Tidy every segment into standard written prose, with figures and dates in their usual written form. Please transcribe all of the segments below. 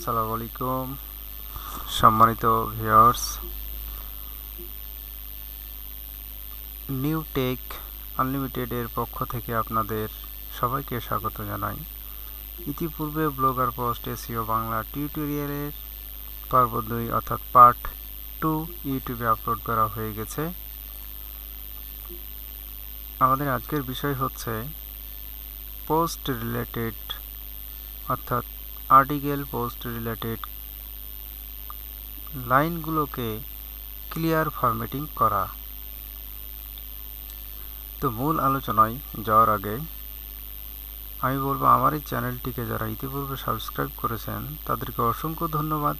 আসসালামু আলাইকুম সম্মানিত ভিউয়ার্স, নিউ টেক আনলিমিটেডের পক্ষ থেকে আপনাদের সবাইকে স্বাগত জানাই। ইতিপূর্বে ব্লগার পোস্ট এসইও বাংলা টিউটোরিয়ালের পর্ব 2 অর্থাৎ পার্ট 2 ইউটিউবে আপলোড করা হয়ে গেছে। আমাদের আজকের বিষয় হচ্ছে পোস্ট রিলেটেড অর্থাৎ আর্টিকেল পোস্ট রিলেটেড লাইনগুলোকে ক্লিয়ার ফরম্যাটিং করা। তো মূল আলোচনায় যাওয়ার আগে আমি বলবো, আমার এই চ্যানেলটিকে যারা ইতিপূর্বে সাবস্ক্রাইব করেছেন তাদেরকে অসংখ্য ধন্যবাদ,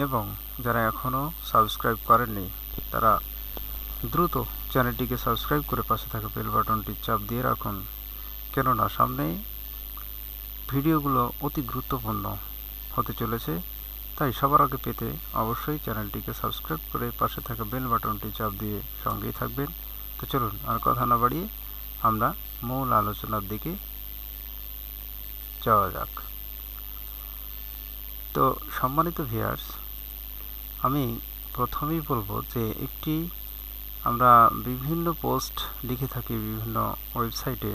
এবং যারা এখনও সাবস্ক্রাইব করেননি তারা দ্রুত চ্যানেলটিকে সাবস্ক্রাইব করে পাশে থাকা বেল বাটনটি চাপ দিয়ে রাখুন, কেননা সামনে ভিডিওগুলো অতি গুরুত্বপূর্ণ হতে চলেছে। তাই সবার আগে পেতে অবশ্যই চ্যানেলটিকে সাবস্ক্রাইব করে পাশে থাকা বেল বাটনটি চাপ দিয়ে সঙ্গেই থাকবেন। তো চলুন আর কথা না বাড়িয়ে আমরা মূল আলোচনার দিকে যাওয়া যাক। তো সম্মানিত ভিউয়ার্স, আমি প্রথমেই বলবো যে আমরা বিভিন্ন পোস্ট লিখে থাকি বিভিন্ন ওয়েবসাইটে।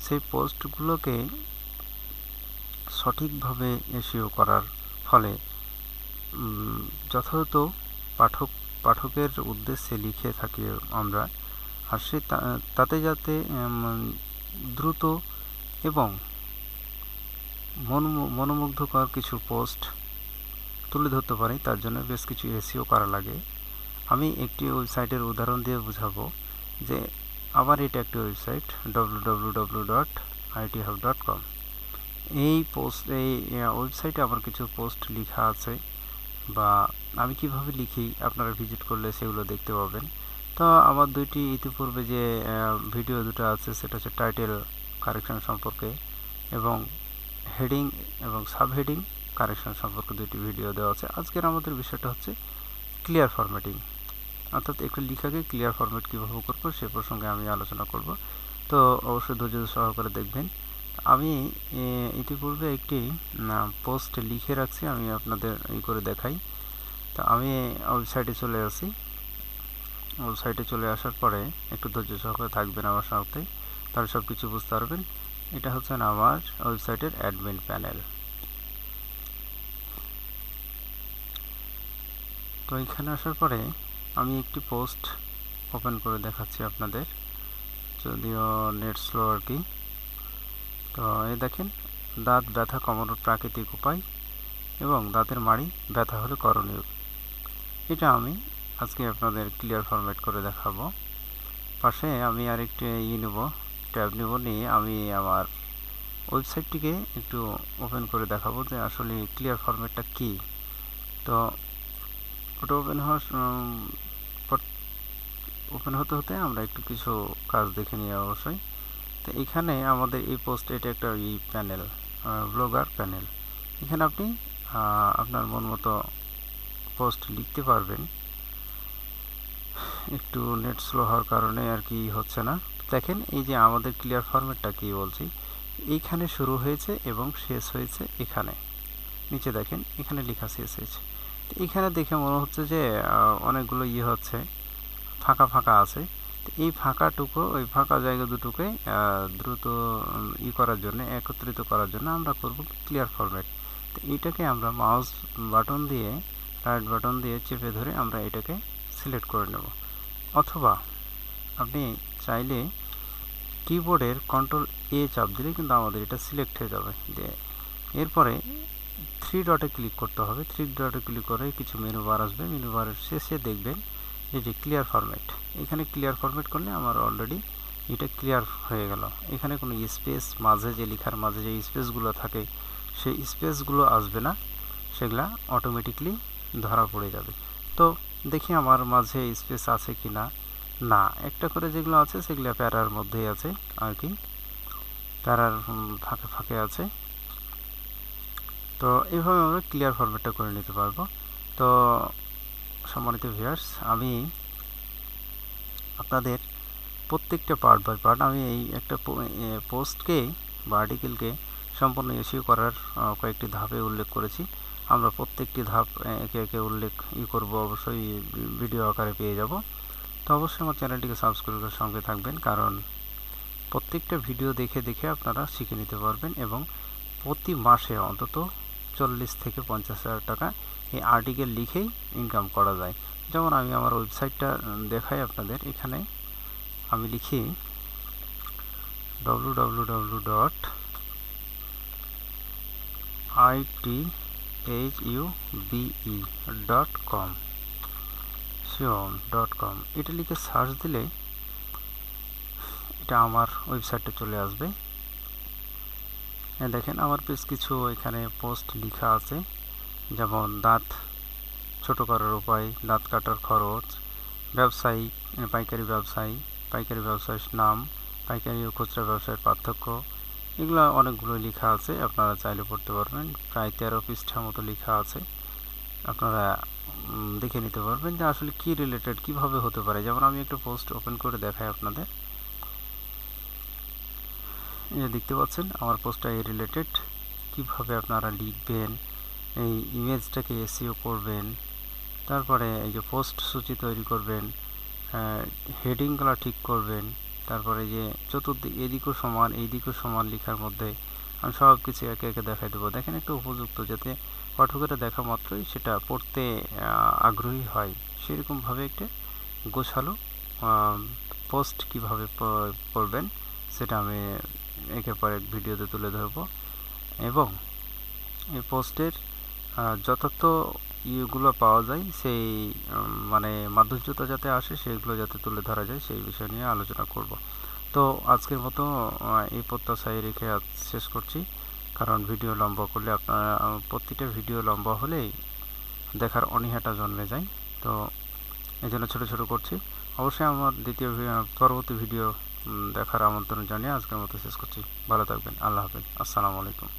সেই পোস্টগুলোকে সঠিকভাবে এসইও করার ফলে যথাযথ পাঠকের উদ্দেশ্যে লিখে থাকি আমরা, আর তাতে যাতে দ্রুত এবং মনোমুগ্ধকর কিছু পোস্ট তুলে ধরতে পারি, তার জন্য বেশ কিছু এসইও করা লাগে। আমি একটি ওয়েবসাইটের উদাহরণ দিয়ে বোঝাবো যে আমার এটা একটি ওয়েবসাইট www.ithub.com। এই ওয়েবসাইটে আমার কিছু পোস্ট লেখা আছে, বা আমি কিভাবে লিখি আপনারা ভিজিট করলে সেগুলো দেখতে পাবেন। তো আমার দুইটি ইতিপূর্বে যে ভিডিও দুটো আছে, সেটা হচ্ছে টাইটেল কারেকশন সম্পর্কে এবং হেডিং এবং সাবহেডিং কারেকশন সম্পর্কে দুটি ভিডিও দেওয়া আছে। আজকের আমাদের বিষয়টা হচ্ছে ক্লিয়ার ফরম্যাটিং, অর্থাৎ একটি লেখাকে ক্লিয়ার ফরম্যাট কীভাবে করব সে প্রসঙ্গে আমি আলোচনা করব। তো অবশ্যই ধৈর্য সহকারে দেখবেন। আমি ইতিপূর্বে একটি পোস্ট লিখে রাখছি, আমি আপনাদের করে দেখাই। তো আমি ওয়েবসাইটে চলে আসি। ওয়েবসাইটে চলে আসার পরে একটু ধৈর্য সহকারে থাকবেন আমার সাথে, তাহলে সব কিছু বুঝতে পারবেন। এটা হচ্ছে আমার ওয়েবসাইটের অ্যাডমিন প্যানেল। তো এখানে আসার পরে আমি একটি পোস্ট ওপেন করে দেখাচ্ছি আপনাদের, যদিও নেট স্লো আর কি। তো এই দেখেন, দাঁত ব্যথা কমানোর প্রাকৃতিক উপায় এবং দাঁতের মাড়ি ব্যথা হলে করণীয়। এটা আমি আজকে আপনাদের ক্লিয়ার ফরম্যাট করে দেখাবো। পাশে আমি আরেকটি ট্যাব নেব, নিয়ে আমি আমার ওয়েবসাইটটিকে একটু ওপেন করে দেখাবো যে আসলে ক্লিয়ার ফরম্যাটটা কী। তো ওটা ওপেন হতে হতে আমরা একটু কিছু কাজ দেখে নিই অবশ্যই। তো এখানে আমাদের এই পোস্ট, এটা একটা প্যানেল, ব্লগার প্যানেল। এখানে আপনি আপনার মন মতো পোস্ট লিখতে পারবেন। একটু নেট স্লো হওয়ার কারণে আর কি হচ্ছে না। দেখেন, এই যে আমাদের ক্লিয়ার ফরম্যাটটা কি বলছি, এইখানে শুরু হয়েছে এবং শেষ হয়েছে এখানে। নিচে দেখেন, এখানে লেখা শেষ হয়েছে। তো এখানে দেখে মনে হচ্ছে যে অনেকগুলো হচ্ছে, ফাঁকা ফাঁকা আছে। তো এই ফাঁকাটুকু, ওই ফাঁকা জায়গা দুটোকে দ্রুত করার জন্য, একত্রিত করার জন্য আমরা করব ক্লিয়ার ফরম্যাট। তো এইটাকে আমরা মাউস বাটন দিয়ে, রাইট বাটন দিয়ে চেপে ধরে আমরা এটাকে সিলেক্ট করে নেব, অথবা আপনি চাইলে কিবোর্ডের কন্ট্রোল-A চাপ দিলে কিন্তু আমাদের এটা সিলেক্ট হয়ে যাবে। এরপরে 3 ডটে ক্লিক করতে হবে। 3 ডটে ক্লিক করে কিছু মেনু বার আসবে। মেনু বারের শেষে দেখবেন এই যে ক্লিয়ার ফরম্যাট। এখানে ক্লিয়ার ফরম্যাট করলে আমার অলরেডি এটা ক্লিয়ার হয়ে গেল। এখানে কোনো স্পেস, মাঝে যে লেখার মাঝে যে স্পেসগুলো থাকে সেই স্পেসগুলো আসবে না, সেগুলা অটোমেটিকলি ধরা পড়ে যাবে। তো দেখি আমার মাঝে স্পেস আছে কি না। না, একটা করে যেগুলো আছে সেগুলো প্যারার মধ্যেই আছে আর কি, প্যারার ফাঁকে ফাঁকে আছে। তো এইভাবে আমরা ক্লিয়ার ফরম্যাটটা করে নিতে পারবো। তো সম্মানিত ভিউয়ার্স, আমি আপনাদের প্রত্যেকটা পার্ট বাই পার্ট, আমি এই একটা পোস্টকে বা আর্টিকেলকে সম্পূর্ণ এসইও করার কয়েকটি ধাপে উল্লেখ করেছি। আমরা প্রত্যেকটি ধাপ একে একে উল্লেখ করব, অবশ্যই ভিডিও আকারে পেয়ে যাব। তো অবশ্যই আমার চ্যানেলটিকে সাবস্ক্রাইব করে সঙ্গে থাকবেন, কারণ প্রত্যেকটা ভিডিও দেখে দেখে আপনারা শিখে নিতে পারবেন এবং প্রতি মাসে অন্তত 40 থেকে 50,000 টাকা এই আর্টিকেল লিখেই ইনকাম করা যায়। যেমন আমি আমার ওয়েবসাইটটা দেখাই আপনাদের। এখানে আমি লিখি www.ithube.com এটা লিখে সার্চ দিলে এটা আমার ওয়েবসাইটে চলে আসবে। দেখেন আমার বেশ কিছু এখানে পোস্ট লেখা আছে, যেমন দাঁত ছোট করার উপায়, দাঁত কাটার খরচ, ব্যবসায়ী, পাইকারি ব্যবসায়ীর নাম, পাইকারি ও খুচরা ব্যবসায়ের পার্থক্য, এগুলো অনেকগুলো লেখা আছে। আপনারা চাইলে পড়তে পারবেন। প্রায় 13 পৃষ্ঠার মতো লেখা আছে। আপনারা দেখে নিতে পারবেন যে আসলে কি রিলেটেড কিভাবে হতে পারে। যেমন আমি একটা পোস্ট ওপেন করে দেখাই আপনাদের। এই দেখতে পাচ্ছেন আমার পোস্টটা এই রিলেটেড, কিভাবে আপনারা লিখবেন, এই ইমেজটাকে এসইও করবেন, তারপরে এই যে পোস্ট সূচি তৈরি করবেন, হেডিংগুলো ঠিক করবেন, তারপরে যে চতুর্দিক এদিকও সমান এইদিকও সমান লেখার মধ্যে আমি সব কিছু একে একে দেখাই দেবো। দেখেন একটা উপযুক্ত, যাতে পাঠকেরা দেখা মাত্রই সেটা পড়তে আগ্রহী হয়, সেরকমভাবে একটা গোছালো পোস্ট কিভাবে করবেন সেটা আমি একের পর এক ভিডিওতে তুলে ধরবো। এবং এই পোস্টের যথার্থ ইয়েগুলো পাওয়া যায়, সেই মানে মাধুর্যতা যাতে আসে, সেইগুলো যাতে তুলে ধরা যায়, সেই বিষয় নিয়ে আলোচনা করব। তো আজকের মতো এই প্রত্যাশায় রেখে শেষ করছি, কারণ ভিডিও লম্বা করলে আপনারা প্রতিটা ভিডিও লম্বা হলেই দেখার অনীহাটা জন্মে যায়। তো এই জন্য ছোটো ছোটো করছি। অবশ্যই আমার পরবর্তী ভিডিও দেখার আমন্ত্রণ জানিয়ে আজকের মতো শেষ করছি। ভালো থাকবেন। আল্লাহ হাফেজ। আসসালামু আলাইকুম।